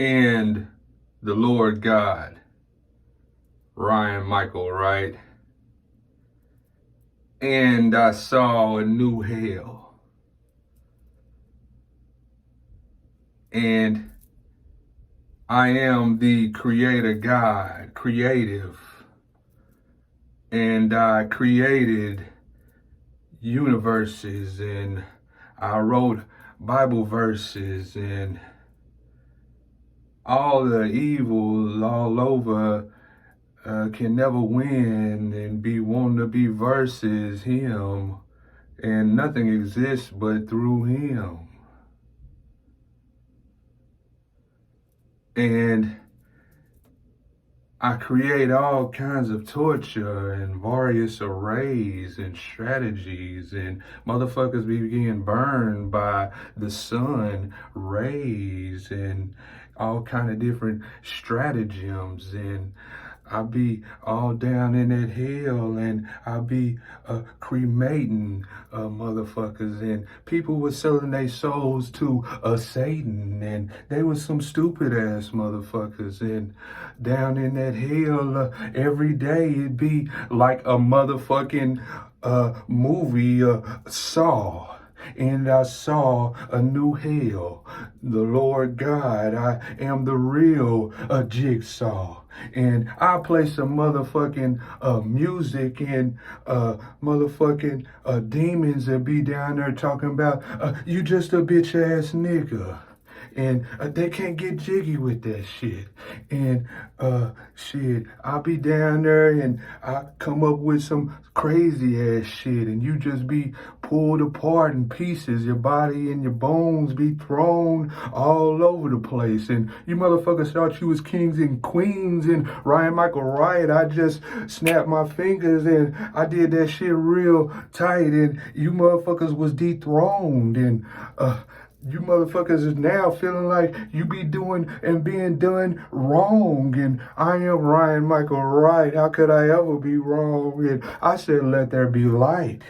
and the Lord God, Ryan Michael Wright, and I saw a new hell. And I am the creator God, creative, and I created universes, and I wrote Bible verses, and all the evil all over can never win and be wanting to be versus him, and nothing exists but through him. And I create all kinds of torture and various arrays and strategies, and motherfuckers be getting burned by the sun rays and all kind of different stratagems. And I be all down in that hell, and I be cremating motherfuckers, and people were selling their souls to Satan, and they was some stupid ass motherfuckers. And down in that hell, every day it be like a motherfucking movie, Saw. And I saw a new hell. The Lord God, I am the real Jigsaw. And I play some motherfucking music, and motherfucking demons that be down there talking about, you just a bitch ass nigga. And they can't get jiggy with that shit. And shit, I'll be down there and I come up with some crazy ass shit, and you just be pulled apart in pieces. Your body and your bones be thrown all over the place. And you motherfuckers thought you was kings and queens and Ryan Michael Wright. I just snapped my fingers and I did that shit real tight, and you motherfuckers was dethroned. And you motherfuckers is now feeling like you be doing and being done wrong. And I am Ryan Michael Wright. How could I ever be wrong? And I said, let there be light.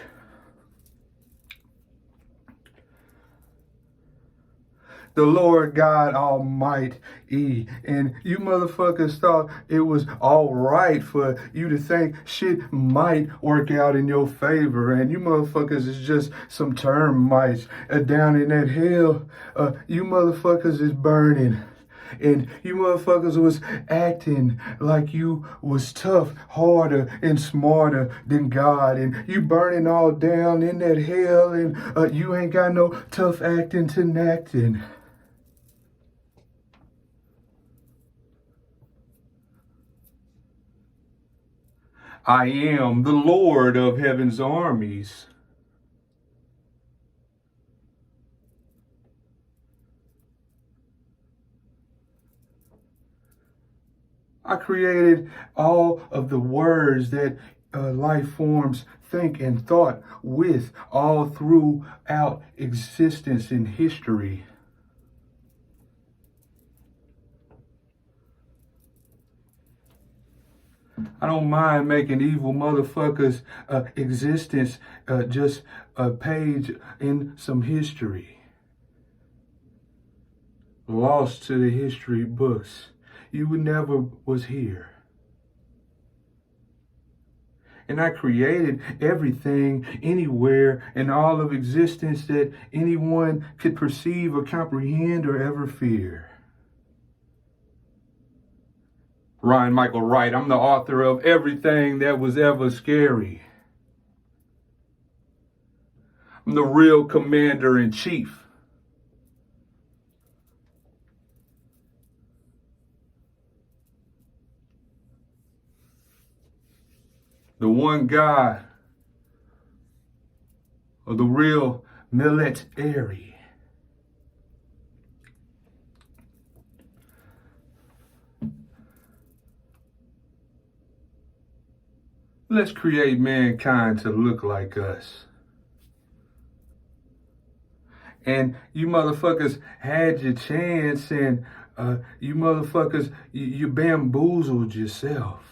The Lord God Almighty. And you motherfuckers thought it was all right for you to think shit might work out in your favor. And you motherfuckers is just some termites down in that hell. You motherfuckers is burning. And you motherfuckers was acting like you was tough, harder, and smarter than God. And you burning all down in that hell, and you ain't got no tough acting to acting. I am the Lord of heaven's armies. I created all of the words that life forms think and thought with all throughout existence and history. I don't mind making evil motherfuckers' existence just a page in some history. Lost to the history books. You never was here. And I created everything, anywhere, and all of existence that anyone could perceive or comprehend or ever fear. Ryan Michael Wright, I'm the author of everything that was ever scary. I'm the real commander-in-chief. The one God of the real MILLETTE.AIRY. Let's create mankind to look like us. And you motherfuckers had your chance, and you motherfuckers, you bamboozled yourself.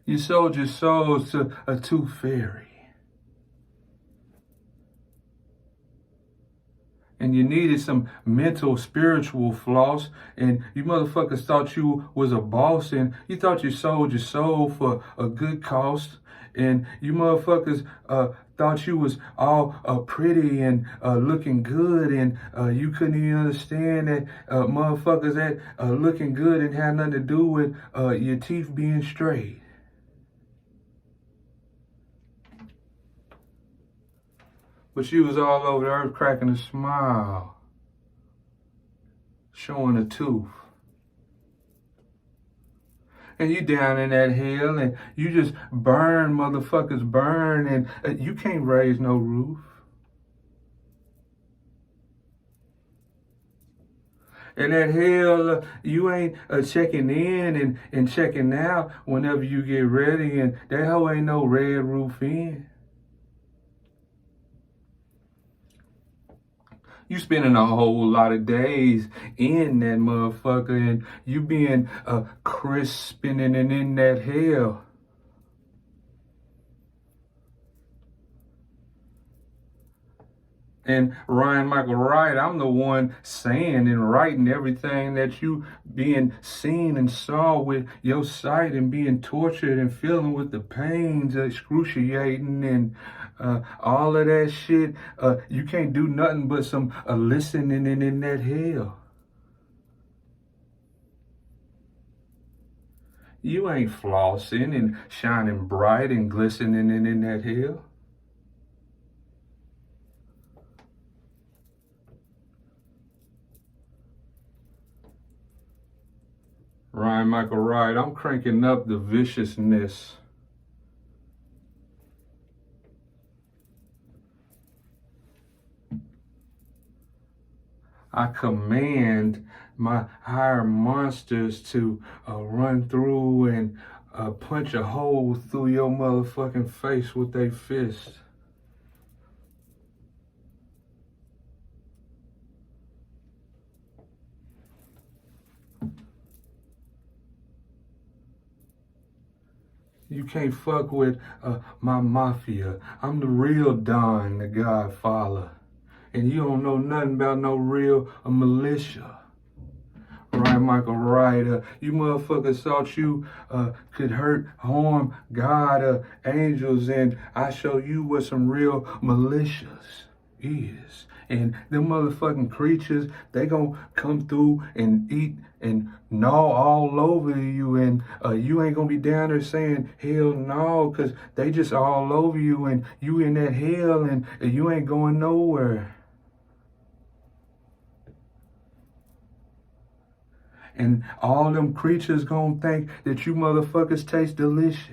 You sold your souls to a tooth fairy. you needed some mental, spiritual floss, and you motherfuckers thought you was a boss, and you thought you sold your soul for a good cost, and you motherfuckers thought you was all pretty and looking good, and you couldn't even understand that motherfuckers that looking good and had nothing to do with your teeth being straight. But you was all over the earth cracking a smile, showing a tooth. And you down in that hell, and you just burn, motherfuckers burn, and you can't raise no roof. And that hell, you ain't checking in and checking out whenever you get ready, and that hoe ain't no red roof in. You spending a whole lot of days in that motherfucker, and you being crisping and in that hell. And Ryan Michael Wright, I'm the one saying and writing everything that you being seen and saw with your sight, and being tortured and feeling with the pains, excruciating, and all of that shit. You can't do nothing but some listening and in that hell. You ain't flossing and shining bright and glistening and in that hell. Ryan Michael Wright, I'm cranking up the viciousness. I command my higher monsters to run through and punch a hole through your motherfucking face with their fist. You can't fuck with my mafia. I'm the real Don, the Godfather. And you don't know nothing about no real militia. Right, Michael Wright, you motherfuckers thought you could hurt, harm God, angels, and I show you what some real malicious is. And them motherfucking creatures, they gonna come through and eat and gnaw all over you, and you ain't gonna be down there saying hell no, cause they just all over you, and you in that hell, and you ain't going nowhere. And all them creatures gonna think that you motherfuckers taste delicious.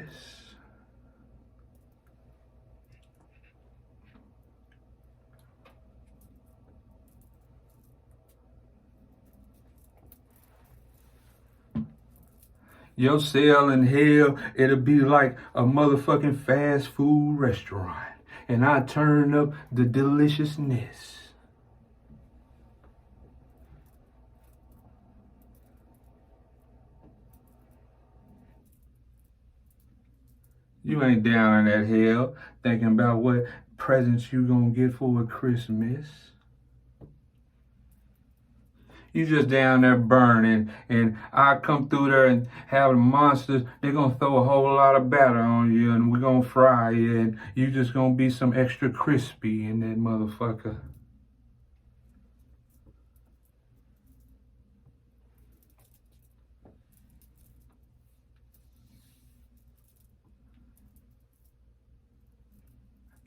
Your cell in hell, it'll be like a motherfucking fast food restaurant. And I turn up the deliciousness. You ain't down in that hell thinking about what presents you gonna get for a Christmas. You just down there burning, and I come through there and have the monsters, they're gonna throw a whole lot of batter on you, and we're gonna fry you, and you just gonna be some extra crispy in that motherfucker.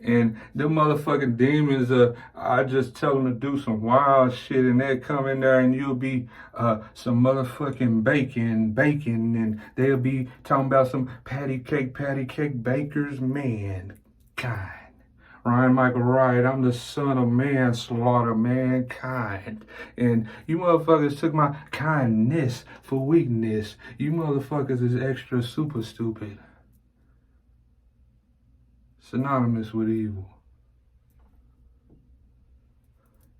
And them motherfucking demons, I just tell them to do some wild shit, and they come in there and you'll be some motherfucking bacon, and they'll be talking about some patty cake bakers, man, kind. Ryan Michael Wright, I'm the son of manslaughter, mankind. And you motherfuckers took my kindness for weakness. You motherfuckers is extra super stupid. Synonymous with evil.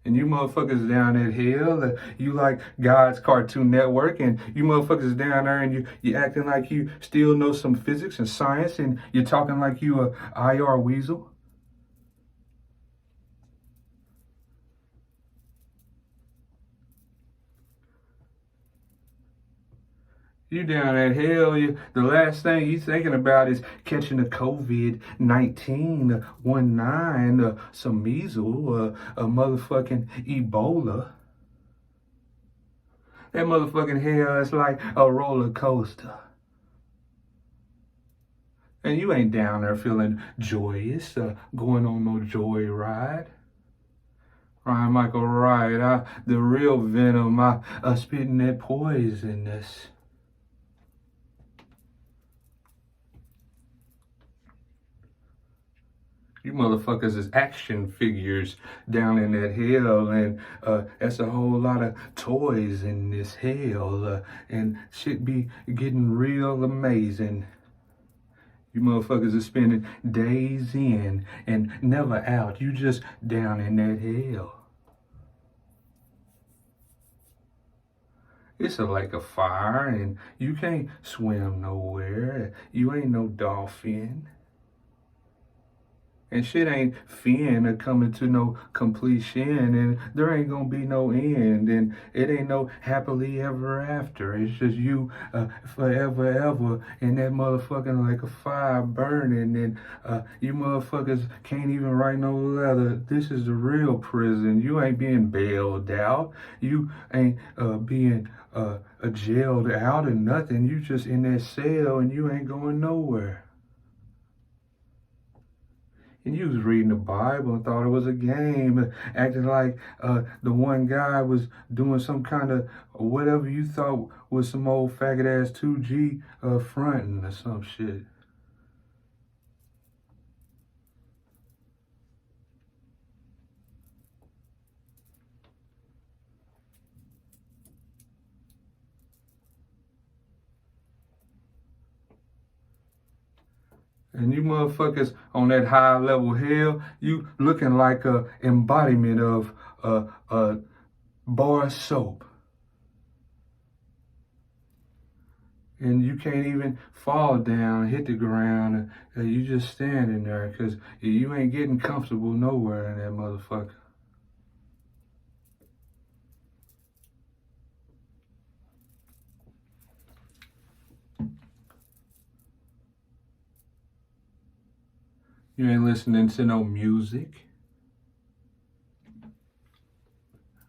And you motherfuckers down at hell, you like God's Cartoon Network, and you motherfuckers down there, and you acting like you still know some physics and science, and you're talking like you a IR weasel. You down at hell, the last thing you thinking about is catching a COVID-19, 19, some measles, a motherfucking Ebola. That motherfucking hell is like a roller coaster. And you ain't down there feeling joyous, going on no joy ride. Ryan Michael Wright, the real venom, spitting that poisonous. You motherfuckers is action figures down in that hell, and that's a whole lot of toys in this hell, and shit be getting real amazing. You motherfuckers are spending days in and never out. You just down in that hell. It's a lake of fire, and you can't swim nowhere. You ain't no dolphin. And shit ain't finna coming to no completion, and there ain't gonna be no end, and it ain't no happily ever after. It's just you forever ever in that motherfucking like a fire burning, and you motherfuckers can't even write no letter. This is the real prison. You ain't being bailed out. You ain't being jailed out or nothing. You just in that cell, and you ain't going nowhere. And you was reading the Bible and thought it was a game, acting like the one guy was doing some kind of whatever you thought was some old faggot ass 2G fronting or some shit. And you motherfuckers on that high level hell, you looking like a embodiment of bar soap. And you can't even fall down, hit the ground. You just standing there because you ain't getting comfortable nowhere in that motherfucker. You ain't listening to no music,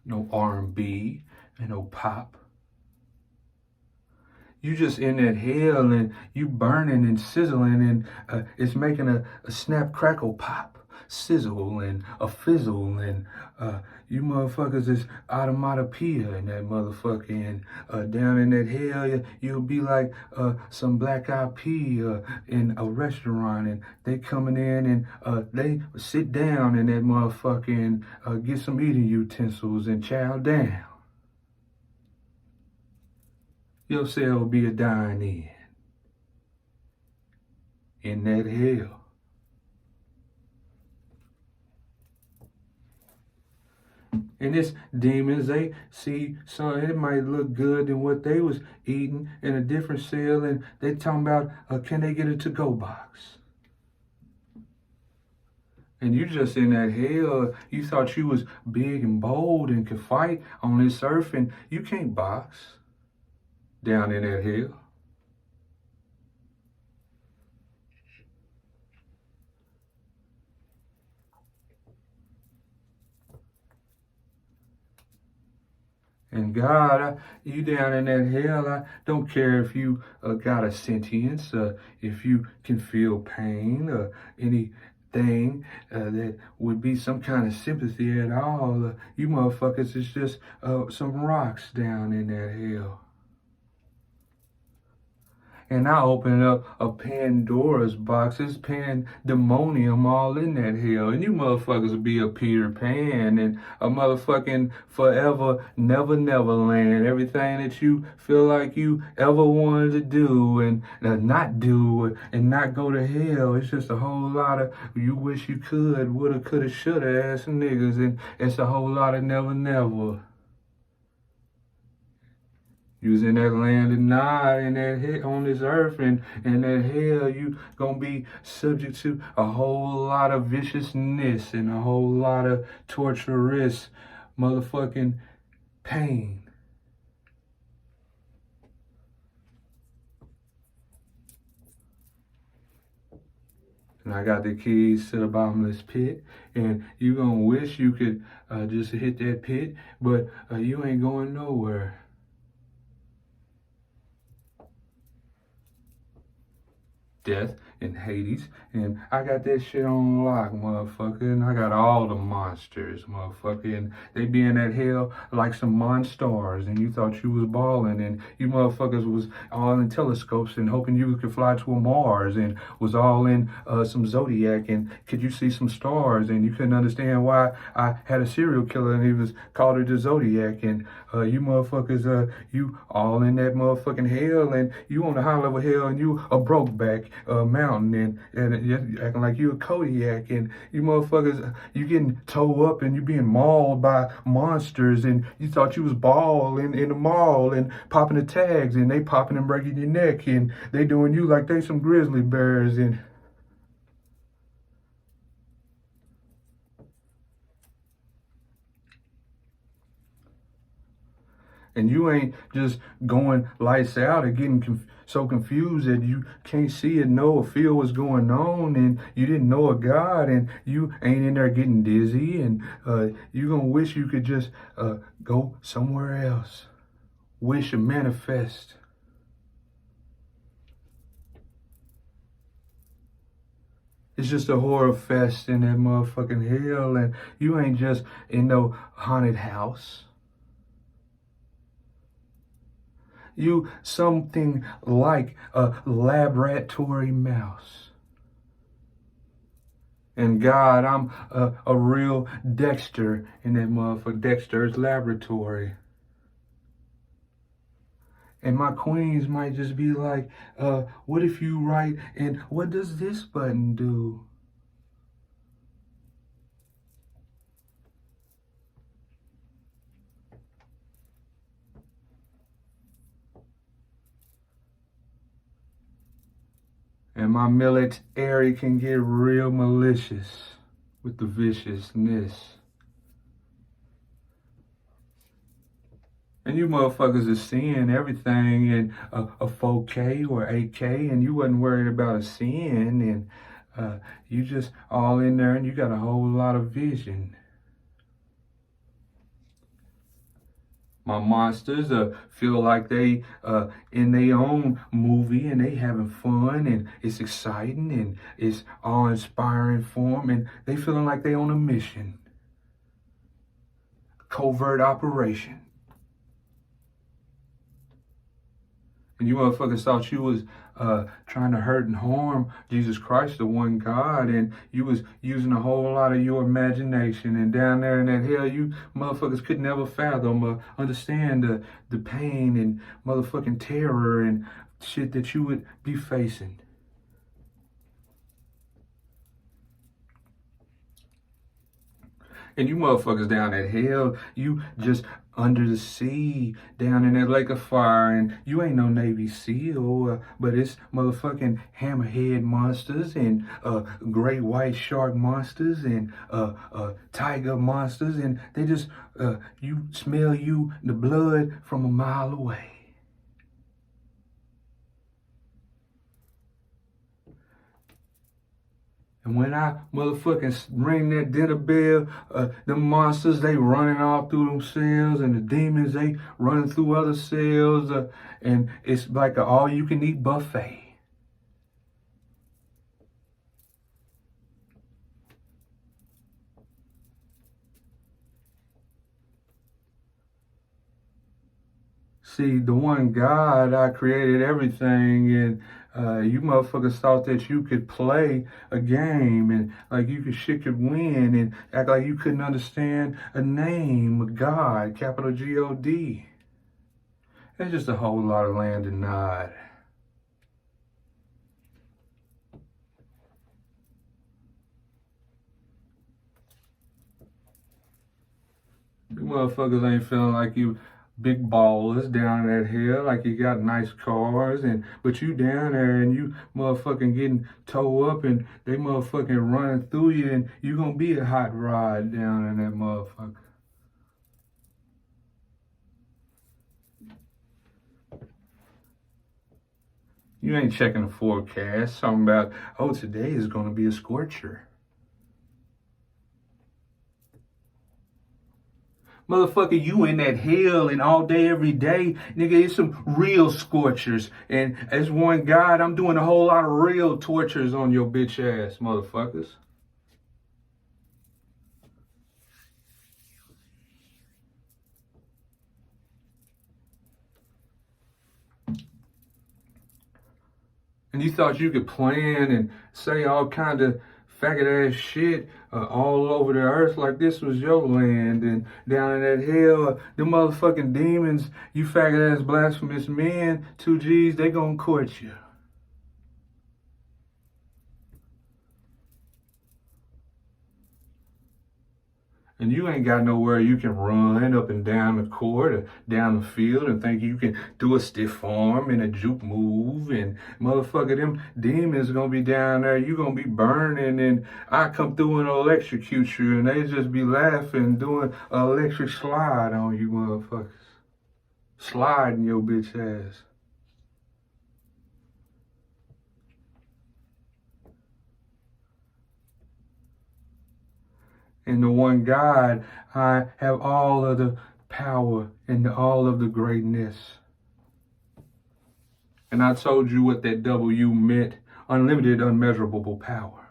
no R&B, and no pop. You just in that hell, and you burning and sizzling, and it's making a snap, crackle, pop, sizzle, and a fizzle, and you motherfuckers is automatopoeia in that motherfucker, and down in that hell, you'll be like some Black Eyed Pea in a restaurant, and they coming in, and they sit down in that motherfucker and get some eating utensils and chow down. Your cell will be a dying in that hell. And this demons, they see something, it might look good than what they was eating in a different cell, and they talking about, can they get a to-go box? And you just in that hell, you thought you was big and bold and could fight on this earth, and you can't box down in that hell. And God, you down in that hell, I don't care if you got a sentience, if you can feel pain, anything that would be some kind of sympathy at all. You motherfuckers is just some rocks down in that hell. And I open up a Pandora's box. It's pandemonium all in that hell. And you motherfuckers will be a Peter Pan and a motherfucking forever never land. Everything that you feel like you ever wanted to do and not do and not go to hell. It's just a whole lot of you wish you could, woulda, coulda, shoulda ass niggas. And it's a whole lot of never. You was in that land of Nod and that hell on this earth, and that hell, you gonna be subject to a whole lot of viciousness and a whole lot of torturous motherfucking pain. And I got the keys to the bottomless pit. And you gonna wish you could just hit that pit, but you ain't going nowhere. Death and Hades, and I got that shit on lock, motherfucker, and I got all the monsters, motherfucker, and they be in that hell like some monsters, and you thought you was balling, and you motherfuckers was all in telescopes and hoping you could fly to a Mars, and was all in some zodiac, and could you see some stars, and you couldn't understand why I had a serial killer, and he was called it the Zodiac, and you motherfuckers, you all in that motherfucking hell, and you on the high level hell, and you a broke back mountain, and you acting like you a Kodiak, and you motherfuckers, you getting towed up, and you being mauled by monsters, and you thought you was ball in the mall, and popping the tags, and they popping and breaking your neck, and they doing you like they some grizzly bears, and you ain't just going lights out and getting so confused that you can't see and know or feel what's going on, and you didn't know a God, and you ain't in there getting dizzy, and you gonna wish you could just go somewhere else. Wish and manifest. It's just a horror fest in that motherfucking hell, and you ain't just in no haunted house. You something like a laboratory mouse. And God, I'm a real Dexter in that motherfucker, Dexter's laboratory. And my queens might just be like, what if you write, and what does this button do? And my MILLETTE.AIRY can get real malicious with the viciousness. And you motherfuckers are seeing everything in a 4K or 8K, and you wasn't worried about a sin, and you just all in there, and you got a whole lot of vision. My monsters feel like they in their own movie, and they having fun, and it's exciting, and it's awe-inspiring for them, and they feeling like they on a mission. Covert operation. And you motherfuckers thought you was trying to hurt and harm Jesus Christ, the one God, and you was using a whole lot of your imagination. And down there in that hell, you motherfuckers could never fathom, understand the pain and motherfucking terror and shit that you would be facing. And you motherfuckers down at hell, you just under the sea, down in that lake of fire, and you ain't no Navy SEAL, but it's motherfucking hammerhead monsters, and great white shark monsters, and tiger monsters, and they just, you smell the blood from a mile away. And when I motherfucking ring that dinner bell, the monsters, they running all through them cells, and the demons, they running through other cells, and it's like an all-you-can-eat buffet. See, the one God, I created everything, and you motherfuckers thought that you could play a game, and like shit could win, and act like you couldn't understand a name, God, capital G-O-D. It's just a whole lot of land and nod. You motherfuckers ain't feeling like you big ballers down that hill, like you got nice cars, but you down there and you motherfucking getting towed up, and they motherfucking running through you, and you gonna be a hot rod down in that motherfucker. You You ain't checking the forecast, talking about, oh, today is going to be a scorcher. Motherfucker, you in that hell and all day, every day. Nigga, it's some real scorchers. And as one God, I'm doing a whole lot of real tortures on your bitch ass, motherfuckers. And you thought you could plan and say all kind of faggot ass shit all over the earth like this was your land. And down in that hell, the motherfucking demons, you faggot ass blasphemous men, 2Gs, they gonna court you. And you ain't got nowhere you can run up and down the court or down the field and think you can do a stiff arm and a juke move. And motherfucker, them demons gonna be down there. You gonna be burning. And I come through and electrocute you. And they just be laughing, doing an electric slide on you motherfuckers. Sliding your bitch ass. In the one God, I have all of the power and all of the greatness. And I told you what that W meant, unlimited, unmeasurable power.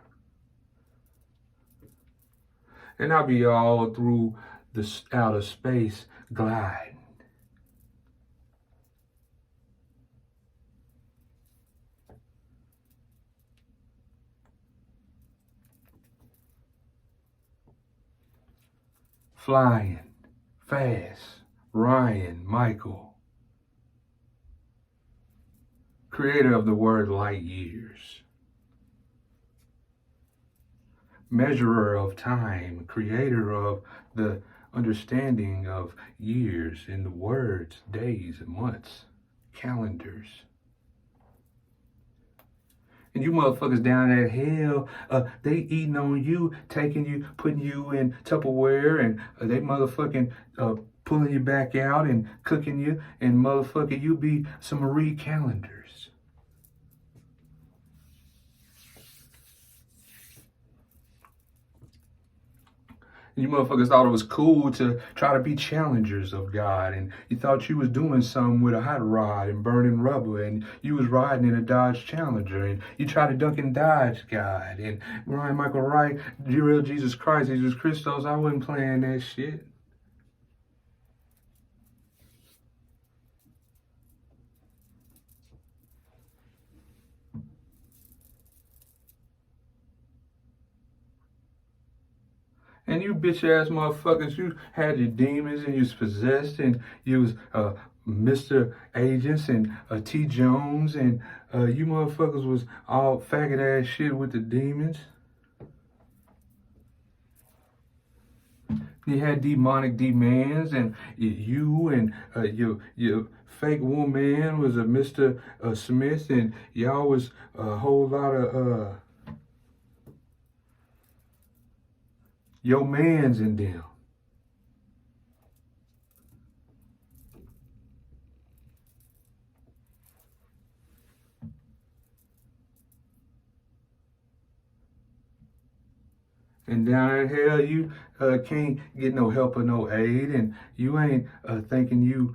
And I'll be all through the outer space gliding. Flying, fast, Ryan, Michael. Creator of the word light years. Measurer of time, creator of the understanding of years in the words, days, and months, calendars. And you motherfuckers down at hell, they eating on you, taking you, putting you in Tupperware, and they motherfucking pulling you back out and cooking you, and motherfucker, you be some Marie Calendars. You motherfuckers thought it was cool to try to be challengers of God, and you thought you was doing something with a hot rod and burning rubber, and you was riding in a Dodge Challenger, and you tried to dunk and dodge God, and Ryan Michael Wright, real Jesus Christ, Jesus Christos, I wasn't playing that shit. And you bitch ass motherfuckers, you had your demons and you was possessed and you was Mr. Agents and T. Jones and you motherfuckers was all faggot ass shit with the demons. You had demonic demands and you and your fake woman was a Mr. Smith and y'all was a whole lot of your mans in them. And down in hell, you can't get no help or no aid, and you ain't thinking you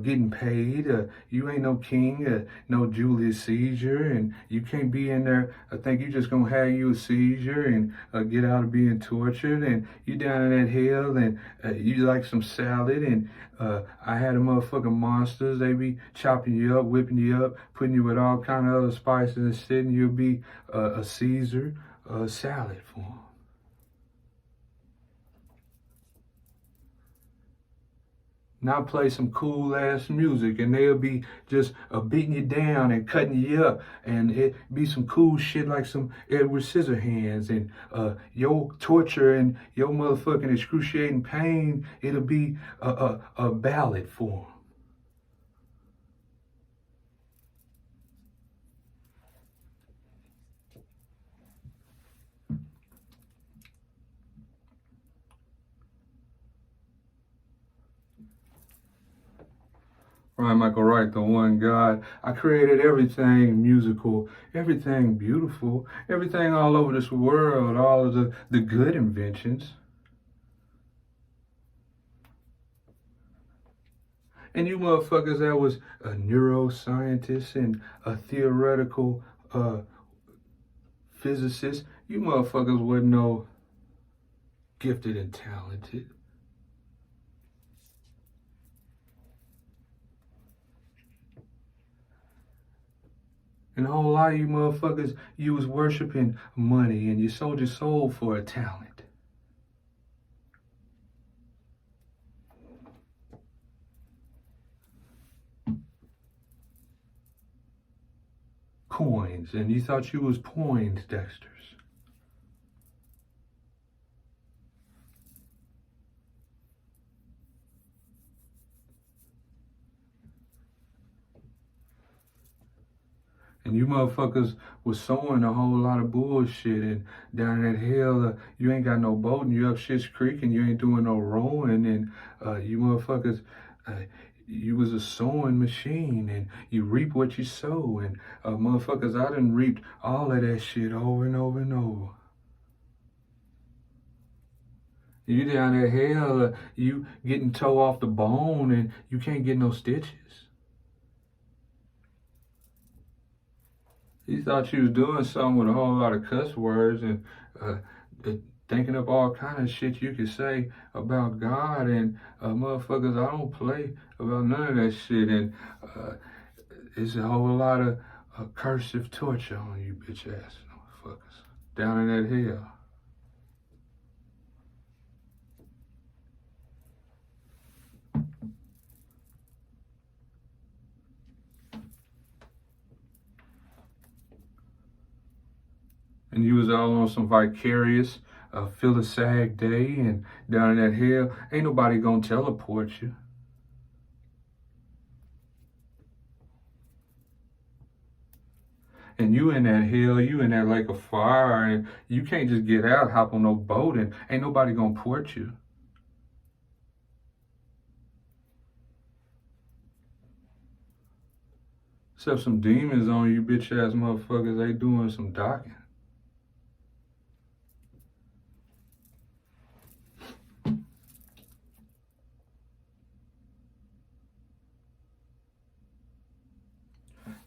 getting paid. You ain't no king, no Julius Caesar, and you can't be in there. I think you just gonna have you a seizure and get out of being tortured. And you down in that hell, and you like some salad, and I had a motherfucking monsters. They be chopping you up, whipping you up, putting you with all kind of other spices and shit, and you'll be a Caesar salad for them. Now play some cool ass music and they'll be just beating you down and cutting you up, and it be some cool shit like some Edward Scissorhands, and your torture and your motherfucking excruciating pain, it'll be a ballad for 'em. Right, Michael Wright, the one God. I created everything musical, everything beautiful, everything all over this world, all of the good inventions. And you motherfuckers that was a neuroscientist and a theoretical physicist, you motherfuckers wasn't no gifted and talented. And a whole lot of you motherfuckers, you was worshiping money and you sold your soul for a talent. Coins, and you thought you was Poindexters. And you motherfuckers was sowing a whole lot of bullshit. And down that hill, you ain't got no boat and you up Shit's Creek and you ain't doing no rowing. And you motherfuckers, you was a sowing machine and you reap what you sow. And motherfuckers, I done reaped all of that shit over and over and over. You down that hill, you getting toe off the bone and you can't get no stitches. You thought you was doing something with a whole lot of cuss words and thinking up all kind of shit you could say about God. And motherfuckers, I don't play about none of that shit. And it's a whole lot of cursive torture on you bitch ass motherfuckers down in that hill. And you was all on some vicarious feel a sag day and down in that hill, ain't nobody gonna teleport you. And you in that hill, you in that lake of fire, and you can't just get out, hop on no boat, and ain't nobody gonna port you. Except some demons on you bitch ass motherfuckers, they doing some docking.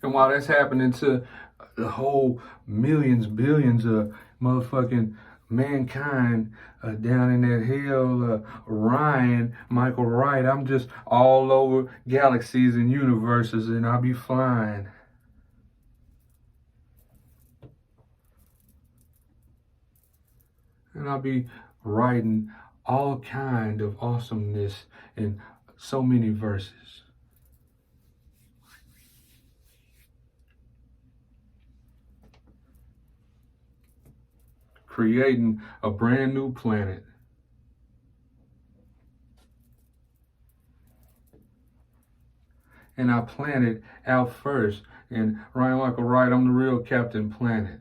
And while that's happening to the whole millions, billions of motherfucking mankind down in that hill, Ryan, Michael Wright, I'm just all over galaxies and universes and I'll be flying. And I'll be writing all kind of awesomeness in so many verses. Creating a brand new planet. And I planted out first. And Ryan Michael Wright, I'm the real Captain Planet.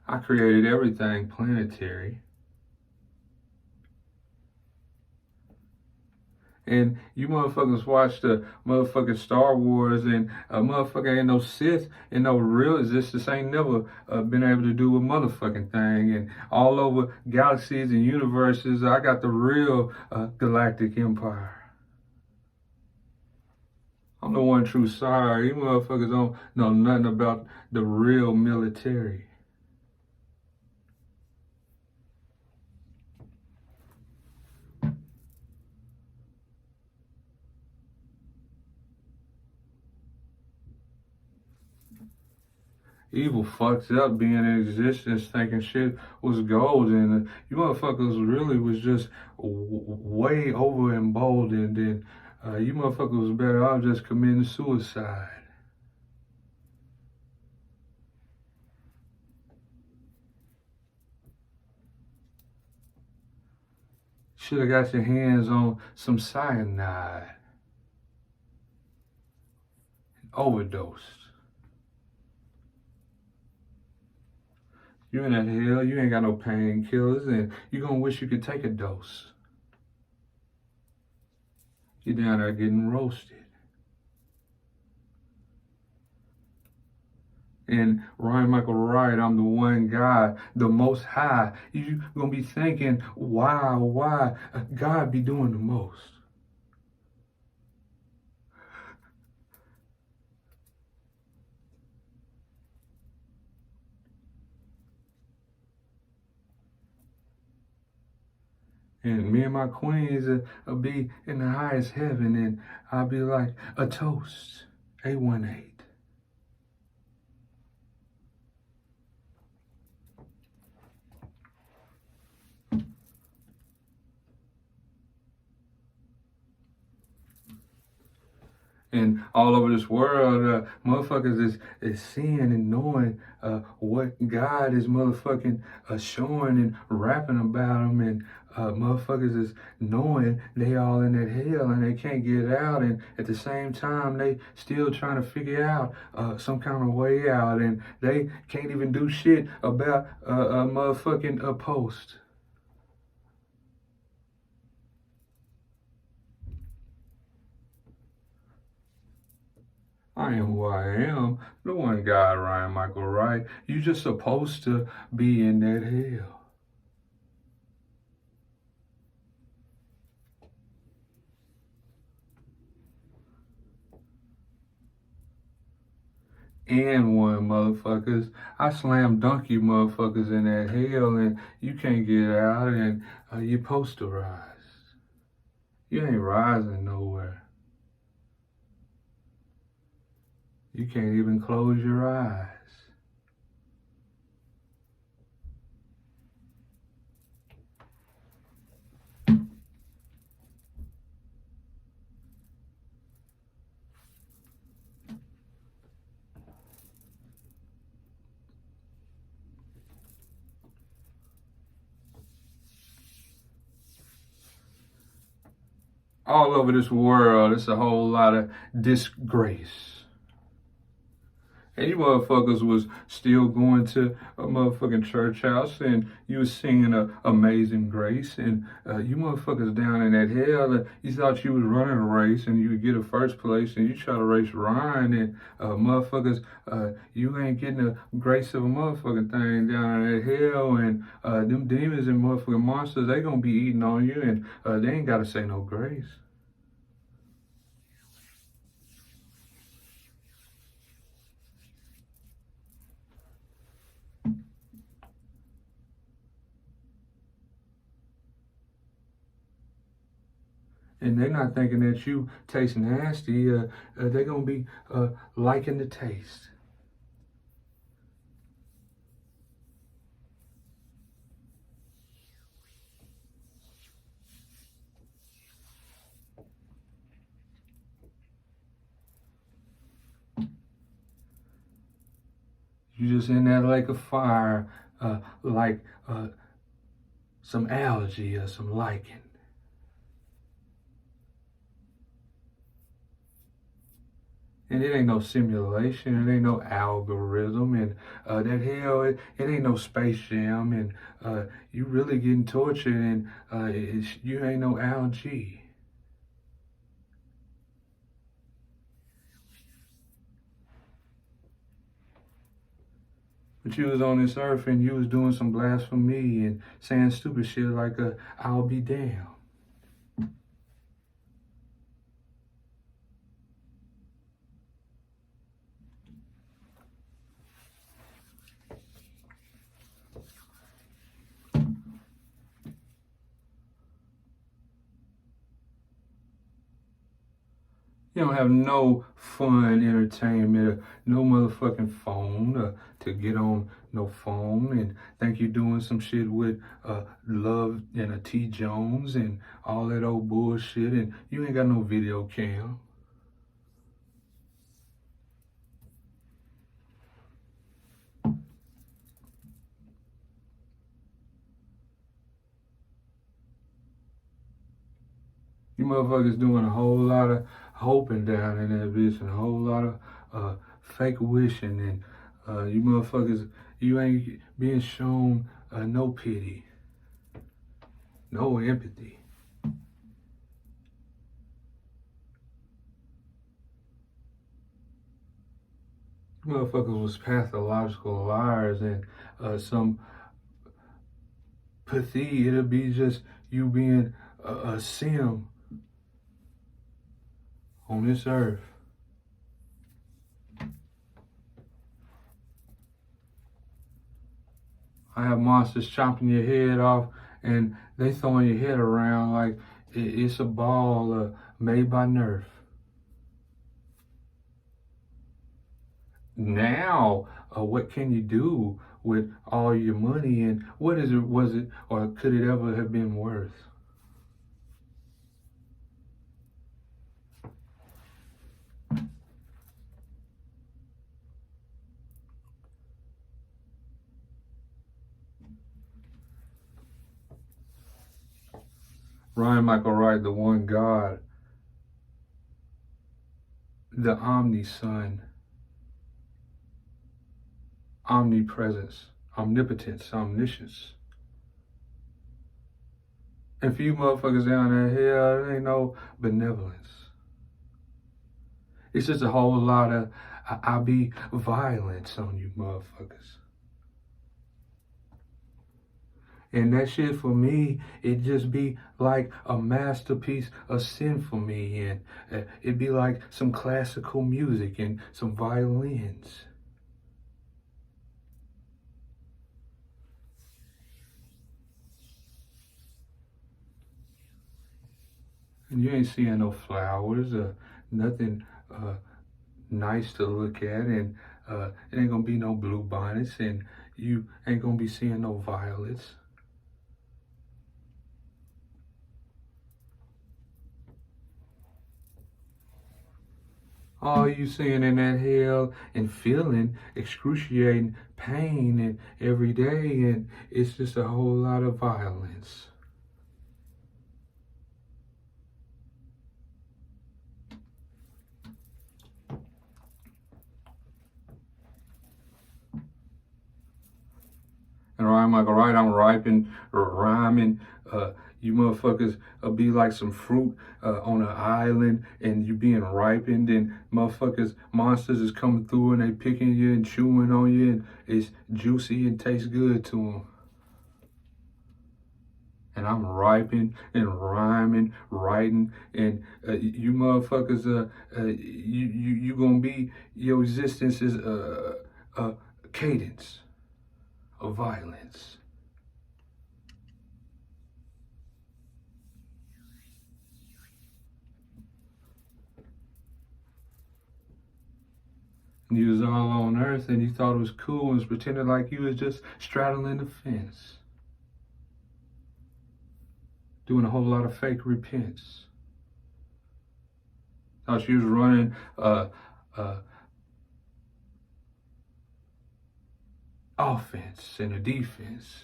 I created everything planetary. And you motherfuckers watch the motherfucking Star Wars and a motherfucker ain't no Sith and no real existence ain't never been able to do a motherfucking thing. And all over galaxies and universes, I got the real galactic empire. I'm the one true sire. You motherfuckers don't know nothing about the real military. Evil fucks up being in existence thinking shit was gold, and you motherfuckers really was just way over emboldened, and you motherfuckers was better off just committing suicide. Should have got your hands on some cyanide. Overdosed. You in that hell, you ain't got no painkillers, and you gonna wish you could take a dose. You down there getting roasted. And Ryan Michael Wright, I'm the one guy, the most high. You gonna be thinking, why? God be doing the most. And me and my queens will be in the highest heaven, and I'll be like, a toast, 818. And all over this world, motherfuckers is seeing and knowing what God is motherfucking showing and rapping about them, and motherfuckers is knowing they all in that hell and they can't get out, and at the same time they still trying to figure out some kind of way out, and they can't even do shit about a motherfucking post. I am who I am. The one guy, Ryan Michael Wright. You just supposed to be in that hell. And one, motherfuckers. I slam dunk you motherfuckers in that hell, and you can't get out, and you're supposed to rise. You ain't rising nowhere. You can't even close your eyes. All over this world, it's a whole lot of disgrace. And you motherfuckers was still going to a motherfucking church house, and you was singing Amazing Grace, and you motherfuckers down in that hell, and you thought you was running a race and you would get a first place, and you try to race Ryan, and motherfuckers, you ain't getting the grace of a motherfucking thing down in that hell, and them demons and motherfucking monsters, they gonna be eating on you, and they ain't gotta say no grace. And they're not thinking that you taste nasty. They're gonna be liking the taste. You just in that lake of fire, like some algae or some lichen. And it ain't no simulation, it ain't no algorithm, and that hell, it ain't no Space Jam, and you really getting tortured, and you ain't no algae. But you was on this earth and you was doing some blasphemy and saying stupid shit like, I'll be damned. You don't have no fun entertainment, no motherfucking phone to get on no phone, and think you doing some shit with Love and a T Jones and all that old bullshit, and you ain't got no video cam. You motherfuckers doing a whole lot of hoping down in that bitch, and a whole lot of fake wishing, and you motherfuckers, you ain't being shown no pity, no empathy. Motherfuckers was pathological liars and some pathy. It'll be just you being a sim on this earth. I have monsters chopping your head off and they throwing your head around like it's a ball made by Nerf. Now, what can you do with all your money, and what is it, was it, or could it ever have been worth? Ryan Michael Wright, the one God, the omni-son, omnipresence, omnipotence, omniscience. And for you motherfuckers down there, hell, there ain't no benevolence. It's just a whole lot of, I be violence on you motherfuckers. And that shit for me, it just be like a masterpiece of sin for me. And it'd be like some classical music and some violins. And you ain't seeing no flowers, nothing nice to look at, and it ain't gonna be no blue bonnets, and you ain't gonna be seeing no violets. All you seeing in that hell and feeling excruciating pain and every day, and it's just a whole lot of violence. And Ryan Michael Wright, I'm rhyming. You motherfuckers be like some fruit on an island and you being ripened, and motherfuckers, monsters is coming through and they picking you and chewing on you, and it's juicy and tastes good to them. And I'm ripening and rhyming, writing, and you motherfuckers, you gonna be, your existence is a cadence of violence. You was all on earth and you thought it was cool and was pretending like you was just straddling the fence. Doing a whole lot of fake repents. Thought you was running offense and a defense.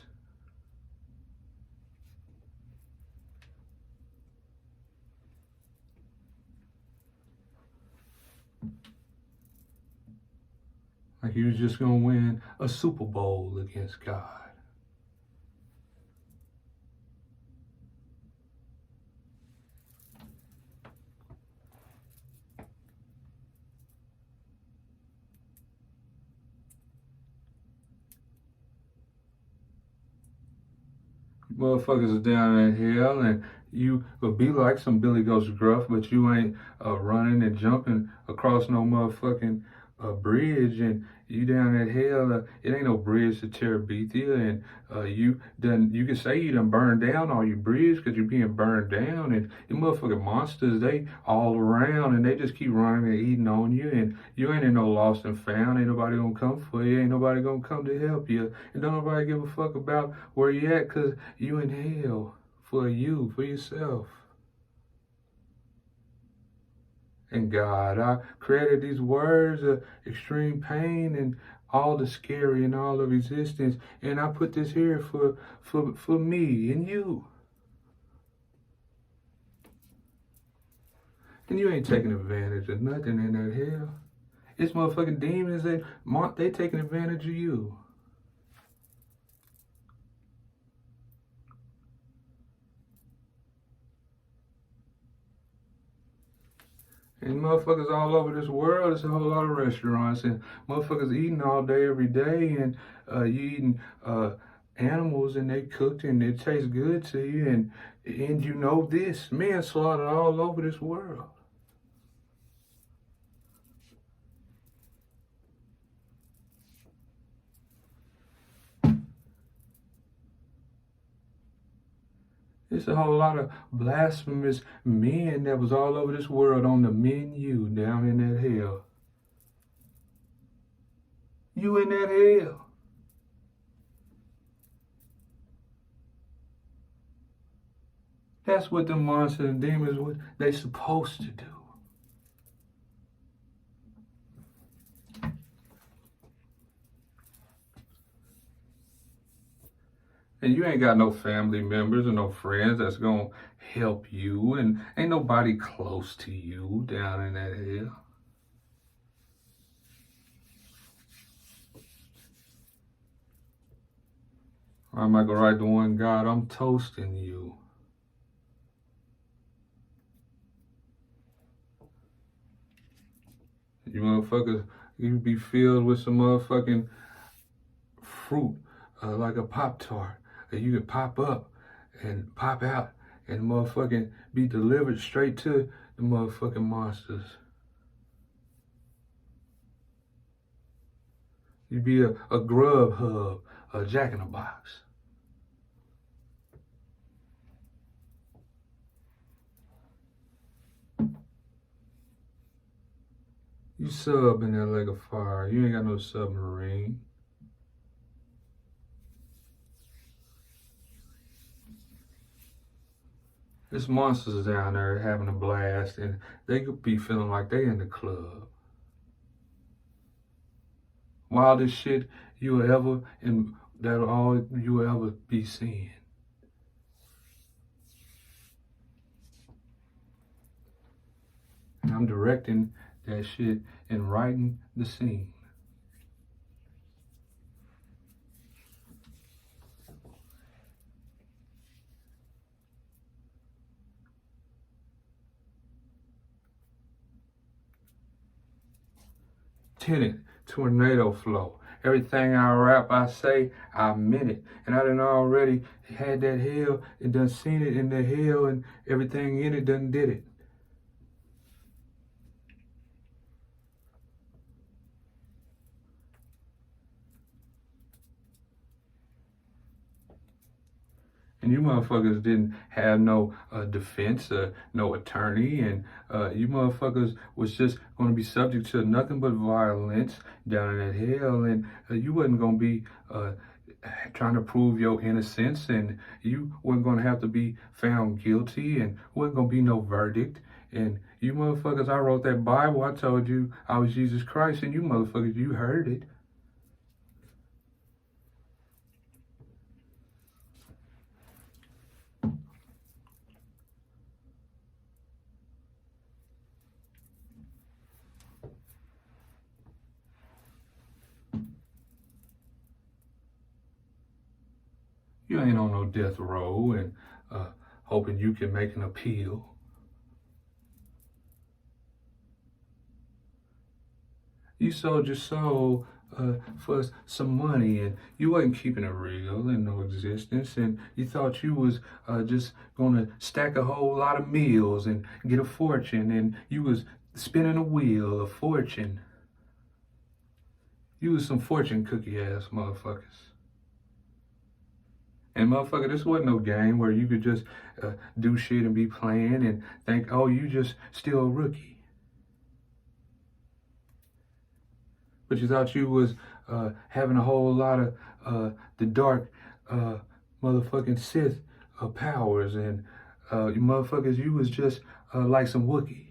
Like you was just gonna win a Super Bowl against God. Motherfuckers is down in hell, and you would be like some Billy Ghost Gruff, but you ain't running and jumping across no motherfucking bridge, and you down at hell. It ain't no bridge to Terabithia, and you can say you done burned down all your bridge because you're being burned down, and the motherfucking monsters, they all around, and they just keep running and eating on you, and you ain't in no lost and found. Ain't nobody gonna come for you. Ain't nobody gonna come to help you, and don't nobody give a fuck about where you at, because you in hell for you, for yourself. And God, I created these words of extreme pain and all the scary and all of existence, and I put this here for me and you. And you ain't taking advantage of nothing in that hell. It's motherfucking demons, they taking advantage of you. And motherfuckers all over this world, there's a whole lot of restaurants, and motherfuckers eating all day, every day, and you eating animals, and they cooked, and it tastes good to you, and you know this, manslaughter all over this world. It's a whole lot of blasphemous men that was all over this world on the menu down in that hell. You in that hell. That's what the monsters and demons, what they supposed to do. And you ain't got no family members or no friends that's gonna help you, and ain't nobody close to you down in that hell. I'm not gonna write the one, God, I'm toasting you. You motherfuckers, you be filled with some motherfucking fruit, like a Pop-Tart. You can pop up and pop out and motherfucking be delivered straight to the motherfucking monsters. You'd be a grub hub, a Jack in the Box. You sub in that leg of fire. You ain't got no submarine. There's monsters down there having a blast, and they could be feeling like they in the club. Wildest shit you will ever, and that'll all you will ever be seeing. And I'm directing that shit and writing the scene. Tenant, tornado flow. Everything I rap, I say, I meant it. And I done already had that hell and done seen it in the hell, and everything in it done did it. And you motherfuckers didn't have no defense, no attorney, and you motherfuckers was just going to be subject to nothing but violence down in that hell, and you wasn't going to be trying to prove your innocence, and you wasn't going to have to be found guilty, and wasn't going to be no verdict. And you motherfuckers, I wrote that Bible, I told you I was Jesus Christ, and you motherfuckers, you heard it. You ain't on no death row and hoping you can make an appeal. You sold your soul for some money, and you wasn't keeping it real in no existence, and you thought you was just gonna stack a whole lot of meals and get a fortune, and you was spinning a wheel of fortune. You was some fortune cookie ass motherfuckers. And motherfucker, this wasn't no game where you could just do shit and be playing and think, oh, you just still a rookie. But you thought you was having a whole lot of the dark motherfucking Sith powers, and you motherfuckers, you was just like some Wookiee.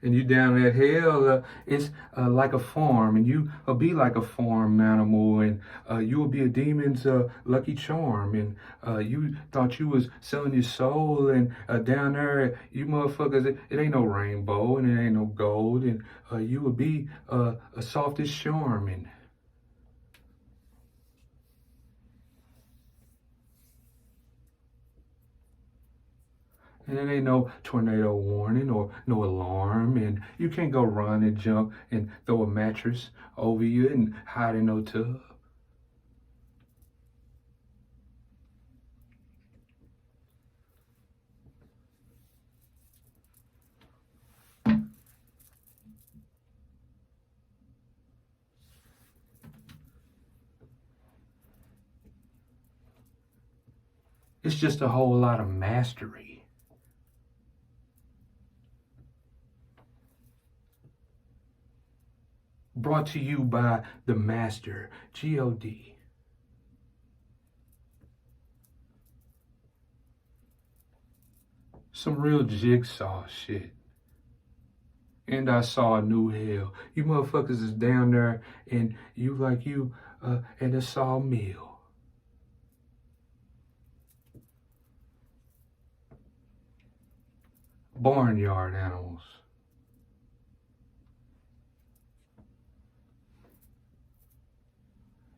And you down that hill, it's like a farm, and you be like a farm animal, and you will be a demon's lucky charm, and you thought you was selling your soul, and down there, you motherfuckers, it ain't no rainbow, and it ain't no gold, and you will be a softest charm, and it ain't no tornado warning or no alarm, and you can't go run and jump and throw a mattress over you and hide in no tub. It's just a whole lot of mastery. Brought to you by the Master, G-O-D. Some real jigsaw shit. And I saw a new hell. You motherfuckers is down there and you like you at a sawmill. Barnyard animals.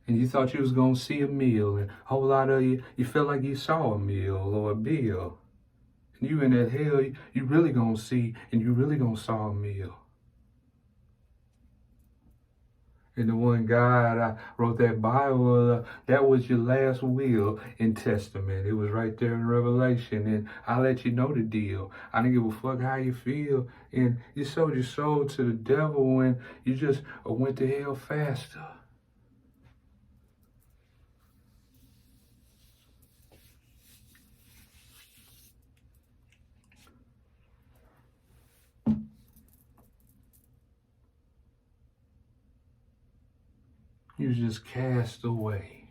And you thought you was gonna see a meal, and a whole lot of you felt like you saw a meal or a bill. And you in that hell, you really gonna see, and you really gonna saw a meal. And the one God I wrote that Bible, that was your last will and testament. It was right there in Revelation, and I let you know the deal. I didn't give a fuck how you feel, and you sold your soul to the devil when you just went to hell faster. You was just cast away.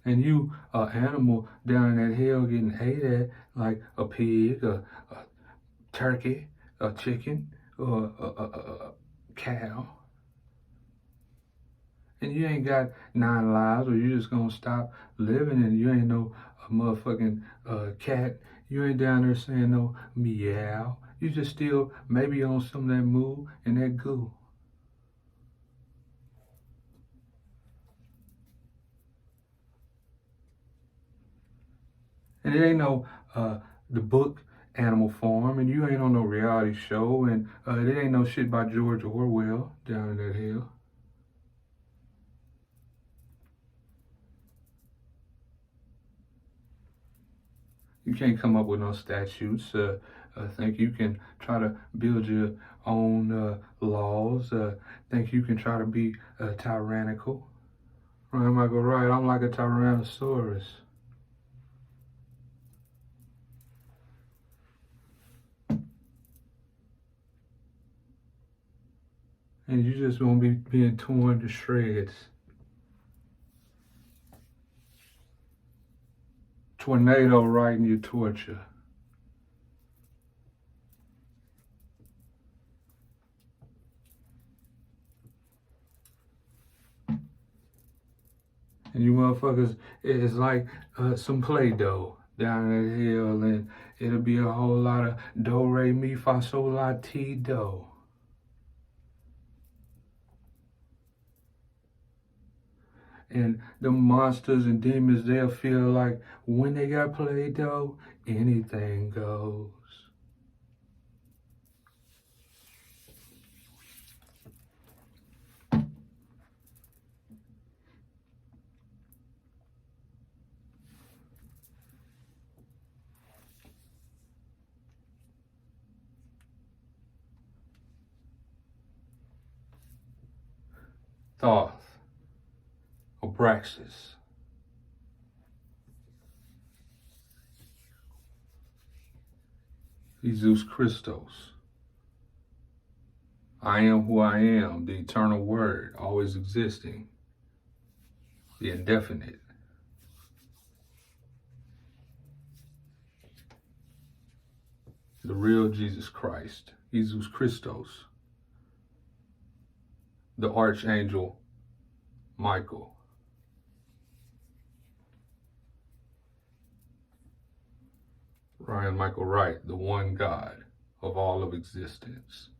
And you, animal down in that hell getting ate at like a pig, a turkey, a chicken, or a cow. And you ain't got 9 lives, or you just gonna stop living, and you ain't no motherfucking cat. You ain't down there saying no meow. You just still maybe on some of that moo and that goo. And it ain't no the book Animal Farm, and you ain't on no reality show, and it ain't no shit by George Orwell down in that hill. You can't come up with no statutes. I think you can try to build your own laws. Think you can try to be tyrannical. Right, am I go right? I'm like a Tyrannosaurus. And you just won't be being torn to shreds. Tornado riding your torture. And you motherfuckers, it's like some Play-Doh down that hill, and it'll be a whole lot of do, re, mi, fa, sol, la, ti, do. And the monsters and demons, they'll feel like when they got Play-Doh, anything goes. Thoth, Abraxas, Jesus Christos. I am who I am, the eternal word, always existing, the indefinite. the real Jesus Christ, Jesus Christos, the Archangel Michael, Ryan Michael Wright, the one God of all of existence.